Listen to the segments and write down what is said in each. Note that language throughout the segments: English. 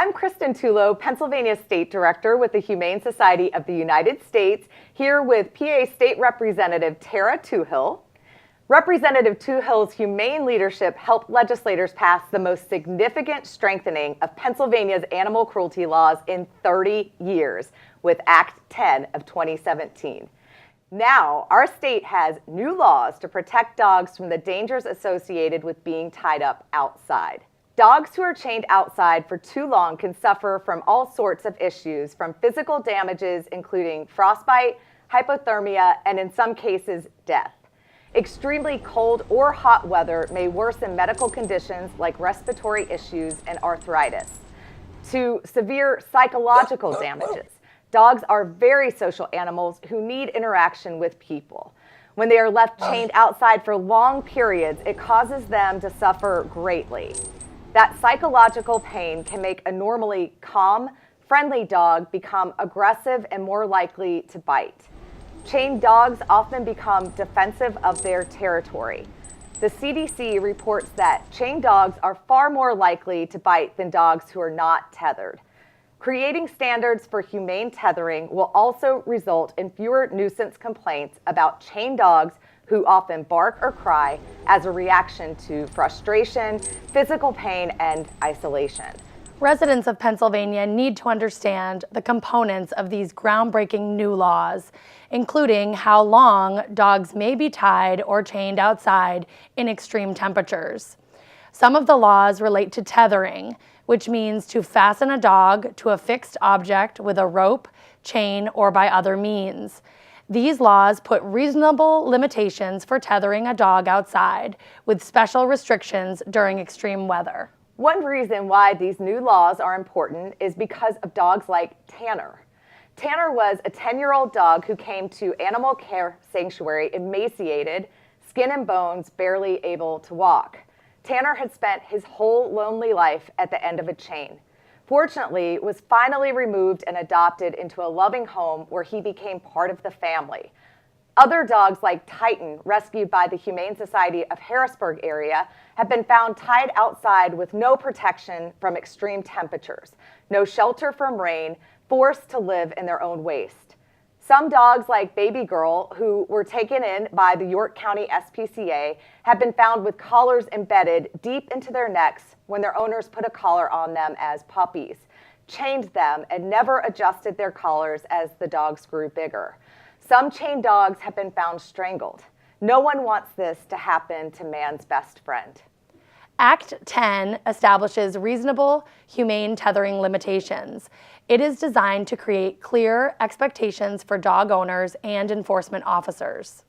I'm Kristen Tullo, Pennsylvania State Director with the Humane Society of the United States, here with PA State Representative Tarah Toohil. Representative Toohil's humane leadership helped legislators pass the most significant strengthening of Pennsylvania's animal cruelty laws in 30 years with Act 10 of 2017. Now, our state has new laws to protect dogs from the dangers associated with being tied up outside. Dogs who are chained outside for too long can suffer from all sorts of issues, from physical damages including frostbite, hypothermia, and in some cases, death. Extremely cold or hot weather may worsen medical conditions like respiratory issues and arthritis. To severe psychological damages. Dogs are very social animals who need interaction with people. When they are left chained outside for long periods, it causes them to suffer greatly. That psychological pain can make a normally calm, friendly dog become aggressive and more likely to bite. Chained dogs often become defensive of their territory. The CDC reports that chained dogs are far more likely to bite than dogs who are not tethered. Creating standards for humane tethering will also result in fewer nuisance complaints about chained dogs who often bark or cry as a reaction to frustration, physical pain, and isolation. Residents of Pennsylvania need to understand the components of these groundbreaking new laws, including how long dogs may be tied or chained outside in extreme temperatures. Some of the laws relate to tethering, which means to fasten a dog to a fixed object with a rope, chain, or by other means. These laws put reasonable limitations for tethering a dog outside, with special restrictions during extreme weather. One reason why these new laws are important is because of dogs like Tanner. Tanner was a 10-year-old dog who came to Animal Care Sanctuary emaciated, skin and bones, barely able to walk. Tanner had spent his whole lonely life at the end of a chain. Fortunately, was finally removed and adopted into a loving home where he became part of the family. Other dogs like Titan, rescued by the Humane Society of Harrisburg area, have been found tied outside with no protection from extreme temperatures, no shelter from rain, forced to live in their own waste. Some dogs like Baby Girl, who were taken in by the York County SPCA, have been found with collars embedded deep into their necks when their owners put a collar on them as puppies, chained them, and never adjusted their collars as the dogs grew bigger. Some chained dogs have been found strangled. No one wants this to happen to man's best friend. Act 10 establishes reasonable, humane tethering limitations. It is designed to create clear expectations for dog owners and enforcement officers.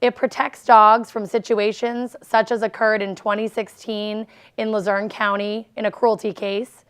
It protects dogs from situations such as occurred in 2016 in Luzerne County in a cruelty case.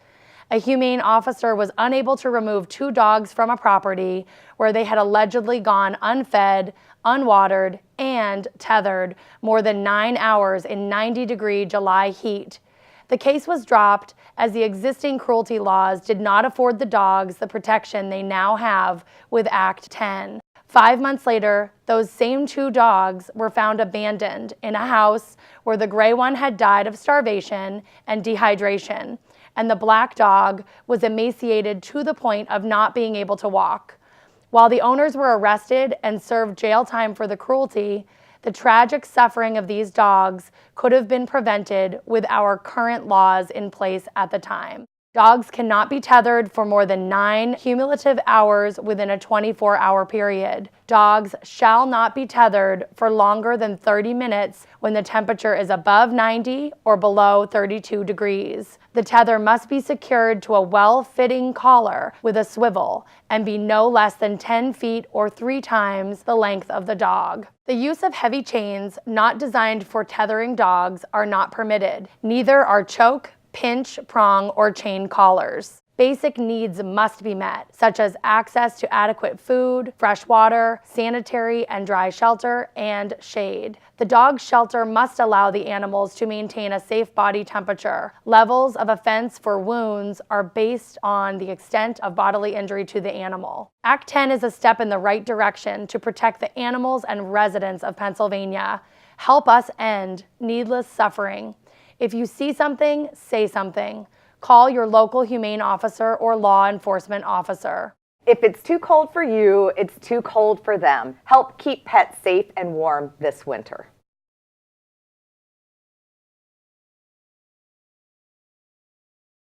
A humane officer was unable to remove 2 dogs from a property where they had allegedly gone unfed, unwatered, and tethered more than 9 hours in 90-degree July heat. The case was dropped as the existing cruelty laws did not afford the dogs the protection they now have with Act 10. 5 months later, those same 2 dogs were found abandoned in a house where the gray one had died of starvation and dehydration, and the black dog was emaciated to the point of not being able to walk. While the owners were arrested and served jail time for the cruelty, the tragic suffering of these dogs could have been prevented with our current laws in place at the time. Dogs cannot be tethered for more than 9 cumulative hours within a 24-hour period. Dogs shall not be tethered for longer than 30 minutes when the temperature is above 90 or below 32 degrees. The tether must be secured to a well-fitting collar with a swivel and be no less than 10 feet or 3 times the length of the dog. The use of heavy chains not designed for tethering dogs are not permitted. Neither are choke, pinch, prong, or chain collars. Basic needs must be met, such as access to adequate food, fresh water, sanitary and dry shelter, and shade. The dog shelter must allow the animals to maintain a safe body temperature. Levels of offense for wounds are based on the extent of bodily injury to the animal. Act 10 is a step in the right direction to protect the animals and residents of Pennsylvania. Help us end needless suffering. If you see something, say something. Call your local humane officer or law enforcement officer. If it's too cold for you, it's too cold for them. Help keep pets safe and warm this winter.